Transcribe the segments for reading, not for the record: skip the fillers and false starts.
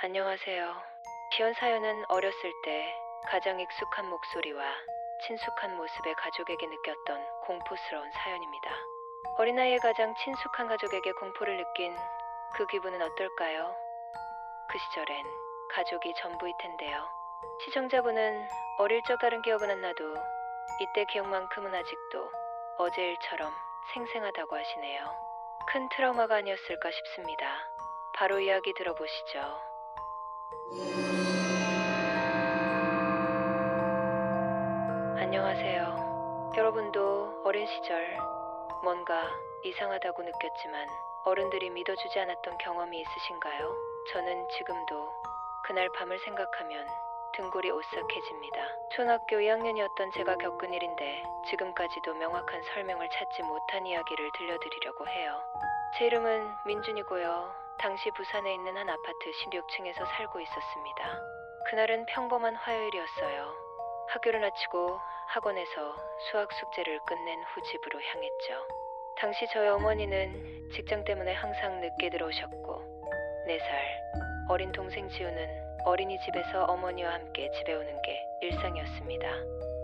안녕하세요. 지원 사연은 어렸을 때 가장 익숙한 목소리와 친숙한 모습의 가족에게 느꼈던 공포스러운 사연입니다. 어린아이의 가장 친숙한 가족에게 공포를 느낀 그 기분은 어떨까요? 그 시절엔 가족이 전부일 텐데요. 시청자분은 어릴 적 다른 기억은 안 나도 이때 기억만큼은 아직도 어제 일처럼 생생하다고 하시네요. 큰 트라우마가 아니었을까 싶습니다. 바로 이야기 들어보시죠. 안녕하세요. 여러분도 어린 시절 뭔가 이상하다고 느꼈지만 어른들이 믿어주지 않았던 경험이 있으신가요? 저는 지금도 그날 밤을 생각하면 등골이 오싹해집니다. 초등학교 2학년이었던 제가 겪은 일인데 지금까지도 명확한 설명을 찾지 못한 이야기를 들려드리려고 해요. 제 이름은 민준이고요. 당시 부산에 있는 한 아파트 16층에서 살고 있었습니다. 그날은 평범한 화요일이었어요. 학교를 마치고 학원에서 수학 숙제를 끝낸 후 집으로 향했죠. 당시 저희 어머니는 직장 때문에 항상 늦게 들어오셨고 4살 어린 동생 지우는 어린이집에서 어머니와 함께 집에 오는 게 일상이었습니다.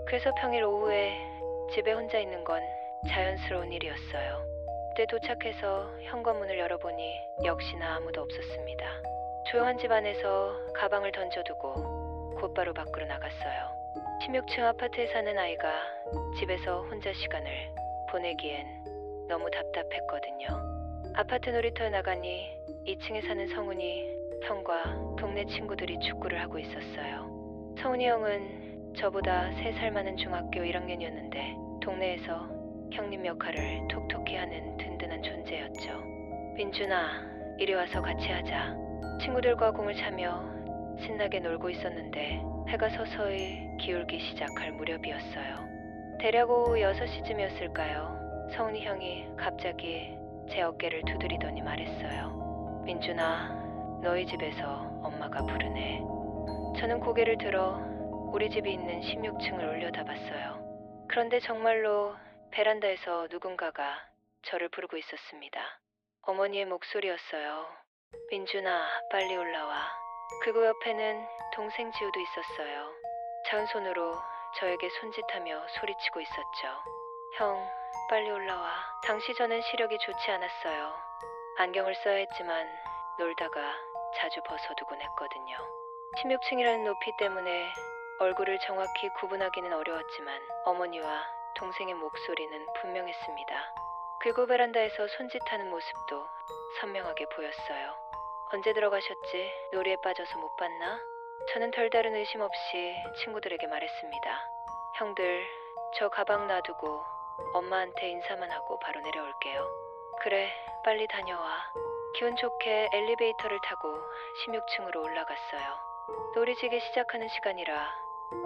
그래서 평일 오후에 집에 혼자 있는 건 자연스러운 일이었어요. 그때 도착해서 현관문을 열어보니 역시나 아무도 없었습니다. 조용한 집 안에서 가방을 던져두고 곧바로 밖으로 나갔어요. 16층 아파트에 사는 아이가 집에서 혼자 시간을 보내기엔 너무 답답했거든요. 아파트 놀이터에 나가니 2층에 사는 성훈이 형과 동네 친구들이 축구를 하고 있었어요. 성훈이 형은 저보다 3살 많은 중학교 1학년이었는데 동네에서 형님 역할을 톡톡히 하는 든든한 존재였죠. 민준아, 이리 와서 같이 하자. 친구들과 공을 차며 신나게 놀고 있었는데 해가 서서히 기울기 시작할 무렵이었어요. 대략 오후 6시쯤이었을까요? 성훈이 형이 갑자기 제 어깨를 두드리더니 말했어요. 민준아, 너희 집에서 엄마가 부르네. 저는 고개를 들어 우리 집이 있는 16층을 올려다봤어요. 그런데 정말로 베란다에서 누군가가 저를 부르고 있었습니다. 어머니의 목소리였어요. 민준아, 빨리 올라와. 그리고 옆에는 동생 지우도 있었어요. 작은 손으로 저에게 손짓하며 소리치고 있었죠. 형, 빨리 올라와. 당시 저는 시력이 좋지 않았어요. 안경을 써야 했지만 놀다가 자주 벗어두곤 했거든요. 16층이라는 높이 때문에 얼굴을 정확히 구분하기는 어려웠지만 어머니와 동생의 목소리는 분명했습니다. 그리고 베란다에서 손짓하는 모습도 선명하게 보였어요. 언제 들어가셨지? 놀이에 빠져서 못 봤나? 저는 별다른 의심 없이 친구들에게 말했습니다. 형들, 저 가방 놔두고 엄마한테 인사만 하고 바로 내려올게요. 그래, 빨리 다녀와. 기분 좋게 엘리베이터를 타고 16층으로 올라갔어요. 놀이 지기 시작하는 시간이라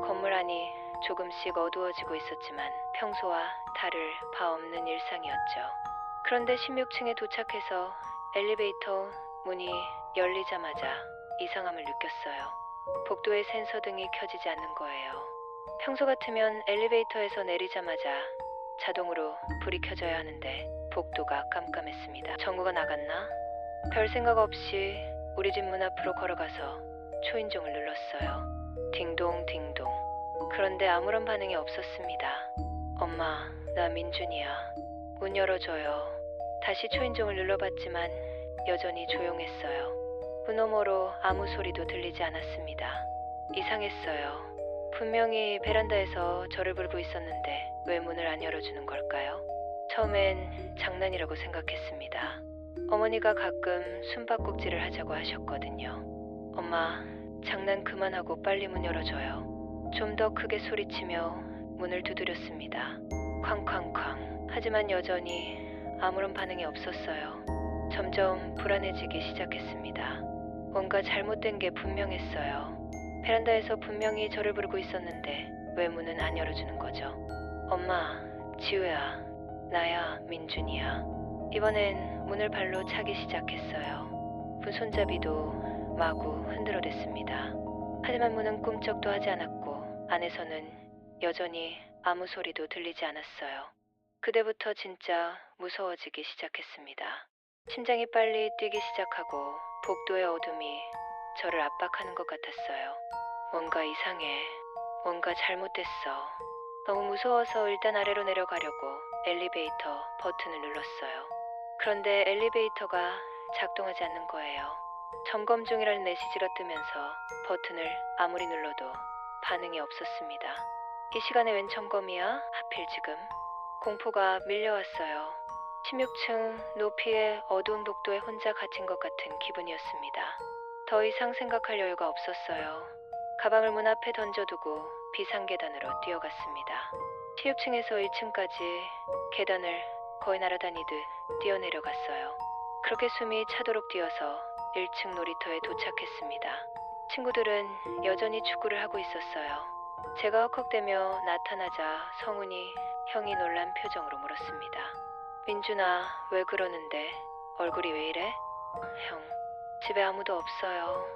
건물 안이 조금씩 어두워지고 있었지만 평소와 다를 바 없는 일상이었죠. 그런데 16층에 도착해서 엘리베이터 문이 열리자마자 이상함을 느꼈어요. 복도에 센서등이 켜지지 않는 거예요. 평소 같으면 엘리베이터에서 내리자마자 자동으로 불이 켜져야 하는데 복도가 깜깜했습니다. 전구가 나갔나? 별 생각 없이 우리 집 문 앞으로 걸어가서 초인종을 눌렀어요. 딩동 딩동. 그런데 아무런 반응이 없었습니다. 엄마, 나 민준이야. 문 열어줘요. 다시 초인종을 눌러봤지만 여전히 조용했어요. 문 너머로 아무 소리도 들리지 않았습니다. 이상했어요. 분명히 베란다에서 저를 부르고 있었는데 왜 문을 안 열어주는 걸까요? 처음엔 장난이라고 생각했습니다. 어머니가 가끔 숨바꼭질을 하자고 하셨거든요. 엄마, 장난 그만하고 빨리 문 열어줘요. 좀 더 크게 소리치며 문을 두드렸습니다. 쾅쾅쾅. 하지만 여전히 아무런 반응이 없었어요. 점점 불안해지기 시작했습니다. 뭔가 잘못된 게 분명했어요. 베란다에서 분명히 저를 부르고 있었는데 왜 문은 안 열어주는 거죠? 엄마, 지우야, 나야, 민준이야. 이번엔 문을 발로 차기 시작했어요. 문 손잡이도 마구 흔들어댔습니다. 하지만 문은 꿈쩍도 하지 않았고 안에서는 여전히 아무 소리도 들리지 않았어요. 그때부터 진짜 무서워지기 시작했습니다. 심장이 빨리 뛰기 시작하고 복도의 어둠이 저를 압박하는 것 같았어요. 뭔가 이상해. 뭔가 잘못됐어. 너무 무서워서 일단 아래로 내려가려고 엘리베이터 버튼을 눌렀어요. 그런데 엘리베이터가 작동하지 않는 거예요. 점검 중이라는 메시지가 뜨면서 버튼을 아무리 눌러도 반응이 없었습니다. 이 시간에 웬 점검이야? 하필 지금. 공포가 밀려왔어요. 16층 높이의 어두운 복도에 혼자 갇힌 것 같은 기분이었습니다. 더 이상 생각할 여유가 없었어요. 가방을 문 앞에 던져두고 비상계단으로 뛰어갔습니다. 16층에서 1층까지 계단을 거의 날아다니듯 뛰어내려갔어요. 그렇게 숨이 차도록 뛰어서 1층 놀이터에 도착했습니다. 친구들은 여전히 축구를 하고 있었어요. 제가 헉헉대며 나타나자 성훈이 형이 놀란 표정으로 물었습니다. 민준아, 왜 그러는데? 얼굴이 왜 이래? 형, 집에 아무도 없어요.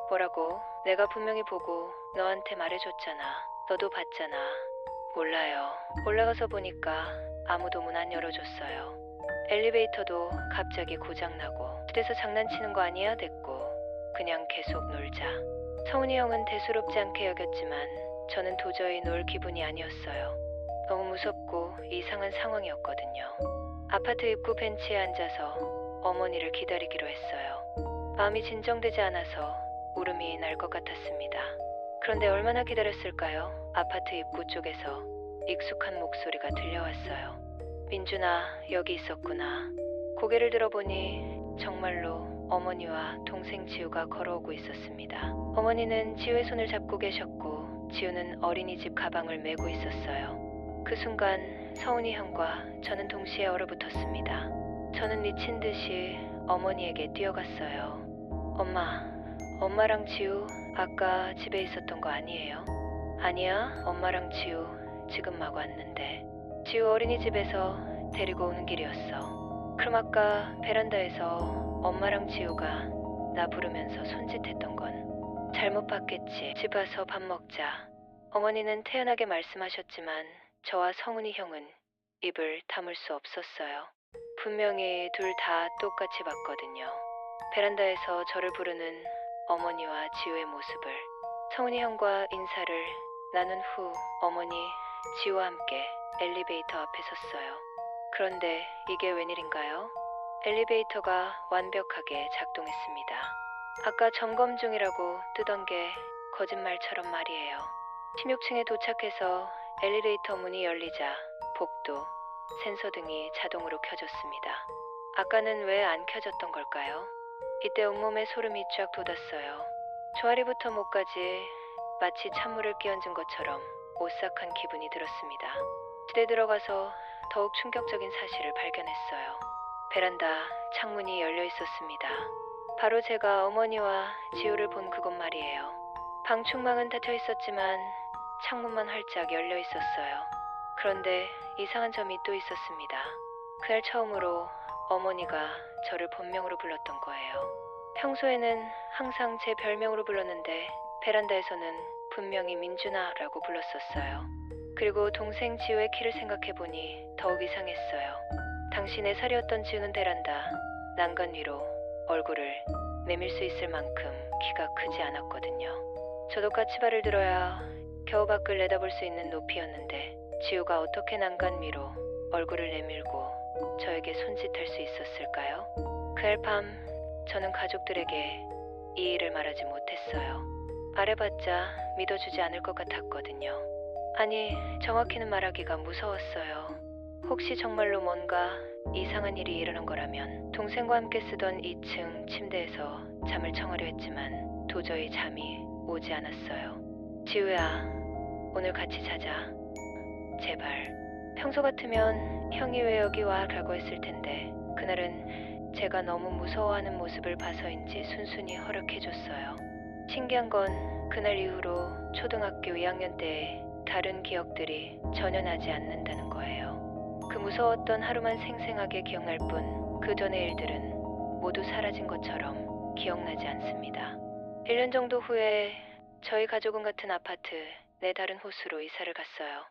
뭐라고? 내가 분명히 보고 너한테 말해줬잖아. 너도 봤잖아. 몰라요. 올라가서 보니까 아무도 문 안 열어줬어요. 엘리베이터도 갑자기 고장나고. 집에서 장난치는 거 아니야? 됐고. 그냥 계속 놀자. 성훈이 형은 대수롭지 않게 여겼지만 저는 도저히 놀 기분이 아니었어요. 너무 무섭고 이상한 상황이었거든요. 아파트 입구 벤치에 앉아서 어머니를 기다리기로 했어요. 마음이 진정되지 않아서 울음이 날 것 같았습니다. 그런데 얼마나 기다렸을까요? 아파트 입구 쪽에서 익숙한 목소리가 들려왔어요. 민준아, 여기 있었구나. 고개를 들어보니 정말로 어머니와 동생 지우가 걸어오고 있었습니다. 어머니는 지우의 손을 잡고 계셨고 지우는 어린이집 가방을 메고 있었어요. 그 순간 성훈이 형과 저는 동시에 얼어붙었습니다. 저는 미친 듯이 어머니에게 뛰어갔어요. 엄마랑 지우 아까 집에 있었던 거 아니에요? 아니야, 엄마랑 지우 지금 막 왔는데. 지우 어린이집에서 데리고 오는 길이었어. 그럼 아까 베란다에서 엄마랑 지우가 나 부르면서 손짓했던 건 잘못 봤겠지. 집 와서 밥 먹자. 어머니는 태연하게 말씀하셨지만 저와 성훈이 형은 입을 다물 수 없었어요. 분명히 둘 다 똑같이 봤거든요. 베란다에서 저를 부르는 어머니와 지우의 모습을. 성훈이 형과 인사를 나눈 후 어머니, 지우와 함께 엘리베이터 앞에 섰어요. 그런데 이게 웬일인가요? 엘리베이터가 완벽하게 작동했습니다. 아까 점검 중이라고 뜨던 게 거짓말처럼 말이에요. 16층에 도착해서 엘리베이터 문이 열리자 복도, 센서 등이 자동으로 켜졌습니다. 아까는 왜 안 켜졌던 걸까요? 이때 온몸에 소름이 쫙 돋았어요. 종아리부터 목까지 마치 찬물을 끼얹은 것처럼 오싹한 기분이 들었습니다. 집에 들어가서 더욱 충격적인 사실을 발견했어요. 베란다 창문이 열려 있었습니다. 바로 제가 어머니와 지우를 본 그곳 말이에요. 방충망은 닫혀 있었지만 창문만 활짝 열려 있었어요. 그런데 이상한 점이 또 있었습니다. 그날 처음으로 어머니가 저를 본명으로 불렀던 거예요. 평소에는 항상 제 별명으로 불렀는데 베란다에서는 분명히 민준아라고 불렀었어요. 그리고 동생 지우의 키를 생각해보니 더욱 이상했어요. 당시 4살이었던 지우는 베란다 난간 위로 얼굴을 내밀 수 있을 만큼 키가 크지 않았거든요. 저도 까치발을 들어야 겨우 밖을 내다볼 수 있는 높이였는데 지우가 어떻게 난간 위로 얼굴을 내밀고 저에게 손짓할 수 있었을까요? 그날 밤 저는 가족들에게 이 일을 말하지 못했어요. 말해봤자 믿어주지 않을 것 같았거든요. 아니, 정확히는 말하기가 무서웠어요. 혹시 정말로 뭔가 이상한 일이 일어난 거라면 동생과 함께 쓰던 2층 침대에서 잠을 청하려 했지만 도저히 잠이 오지 않았어요. 지우야, 오늘 같이 자자. 제발. 평소 같으면 형이 왜 여기 와? 라고 했을 텐데 그날은 제가 너무 무서워하는 모습을 봐서인지 순순히 허락해줬어요. 신기한 건 그날 이후로 초등학교 2학년 때의 다른 기억들이 전혀 나지 않는다는 거예요. 그 무서웠던 하루만 생생하게 기억날 뿐 그 전의 일들은 모두 사라진 것처럼 기억나지 않습니다. 1년 정도 후에 저희 가족은 같은 아파트 내 다른 호수로 이사를 갔어요.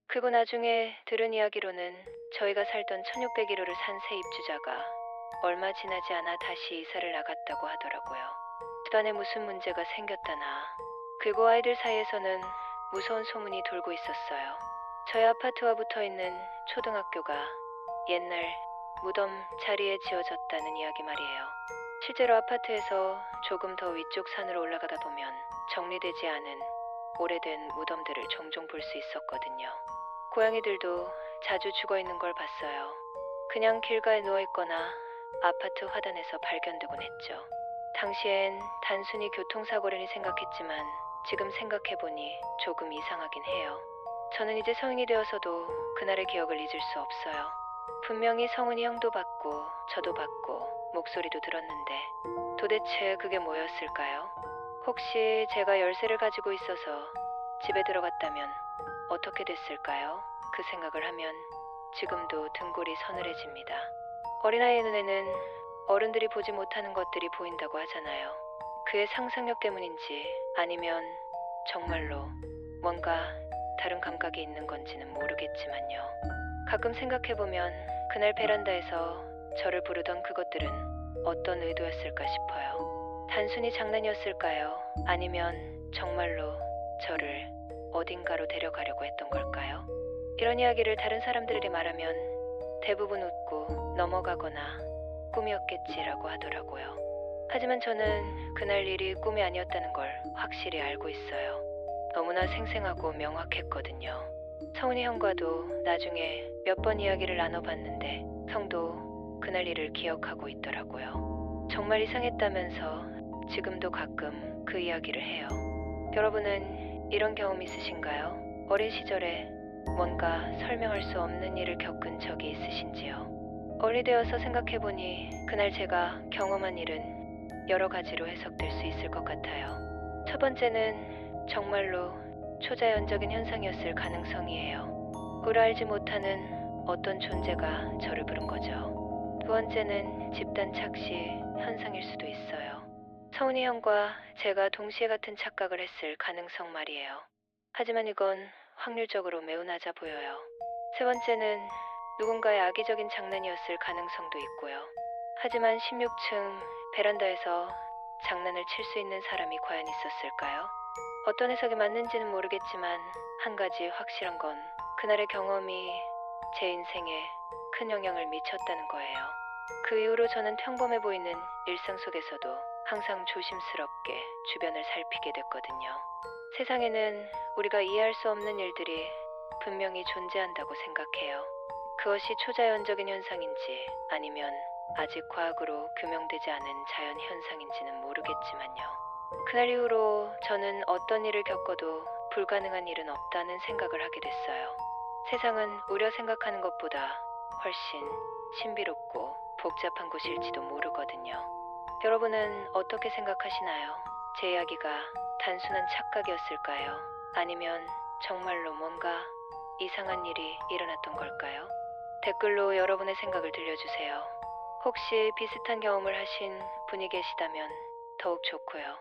그리고 나중에 들은 이야기로는 저희가 살던 1601호를 산 새 입주자가 얼마 지나지 않아 다시 이사를 나갔다고 하더라고요. 집안에 무슨 문제가 생겼다나. 그리고 아이들 사이에서는 무서운 소문이 돌고 있었어요. 저희 아파트와 붙어 있는 초등학교가 옛날 무덤 자리에 지어졌다는 이야기 말이에요. 실제로 아파트에서 조금 더 위쪽 산으로 올라가다 보면 정리되지 않은 오래된 무덤들을 종종 볼 수 있었거든요. 고양이들도 자주 죽어 있는 걸 봤어요. 그냥 길가에 누워 있거나 아파트 화단에서 발견되곤 했죠. 당시엔 단순히 교통사고라니 생각했지만 지금 생각해보니 조금 이상하긴 해요. 저는 이제 성인이 되어서도 그날의 기억을 잊을 수 없어요. 분명히 성훈이 형도 봤고 저도 봤고 목소리도 들었는데 도대체 그게 뭐였을까요? 혹시 제가 열쇠를 가지고 있어서 집에 들어갔다면 어떻게 됐을까요? 그 생각을 하면 지금도 등골이 서늘해집니다. 어린아이의 눈에는 어른들이 보지 못하는 것들이 보인다고 하잖아요. 그의 상상력 때문인지 아니면 정말로 뭔가 다른 감각이 있는 건지는 모르겠지만요. 가끔 생각해보면 그날 베란다에서 저를 부르던 그것들은 어떤 의도였을까 싶어요. 단순히 장난이었을까요? 아니면 정말로 저를 어딘가로 데려가려고 했던 걸까요? 이런 이야기를 다른 사람들에게 말하면 대부분 웃고 넘어가거나 꿈이었겠지라고 하더라고요. 하지만 저는 그날 일이 꿈이 아니었다는 걸 확실히 알고 있어요. 너무나 생생하고 명확했거든요. 성훈이 형과도 나중에 몇 번 이야기를 나눠봤는데 형도 그날 일을 기억하고 있더라고요. 정말 이상했다면서 지금도 가끔 그 이야기를 해요. 여러분은 이런 경험 있으신가요? 어린 시절에 뭔가 설명할 수 없는 일을 겪은 적이 있으신지요? 어른이 되어서 생각해보니 그날 제가 경험한 일은 여러 가지로 해석될 수 있을 것 같아요. 첫 번째는 정말로 초자연적인 현상이었을 가능성이에요. 우리가 알지 못하는 어떤 존재가 저를 부른 거죠. 두 번째는 집단 착시 현상일 수도 있어요. 성훈이 형과 제가 동시에 같은 착각을 했을 가능성 말이에요. 하지만 이건 확률적으로 매우 낮아 보여요. 세 번째는 누군가의 악의적인 장난이었을 가능성도 있고요. 하지만 16층 베란다에서 장난을 칠 수 있는 사람이 과연 있었을까요? 어떤 해석이 맞는지는 모르겠지만 한 가지 확실한 건 그날의 경험이 제 인생에 큰 영향을 미쳤다는 거예요. 그 이후로 저는 평범해 보이는 일상 속에서도 항상 조심스럽게 주변을 살피게 됐거든요. 세상에는 우리가 이해할 수 없는 일들이 분명히 존재한다고 생각해요. 그것이 초자연적인 현상인지 아니면 아직 과학으로 규명되지 않은 자연 현상인지는 모르겠지만요. 그날 이후로 저는 어떤 일을 겪어도 불가능한 일은 없다는 생각을 하게 됐어요. 세상은 우리가 생각하는 것보다 훨씬 신비롭고 복잡한 곳일지도 모르거든요. 여러분은 어떻게 생각하시나요? 제 이야기가 단순한 착각이었을까요? 아니면 정말로 뭔가 이상한 일이 일어났던 걸까요? 댓글로 여러분의 생각을 들려주세요. 혹시 비슷한 경험을 하신 분이 계시다면 더욱 좋고요.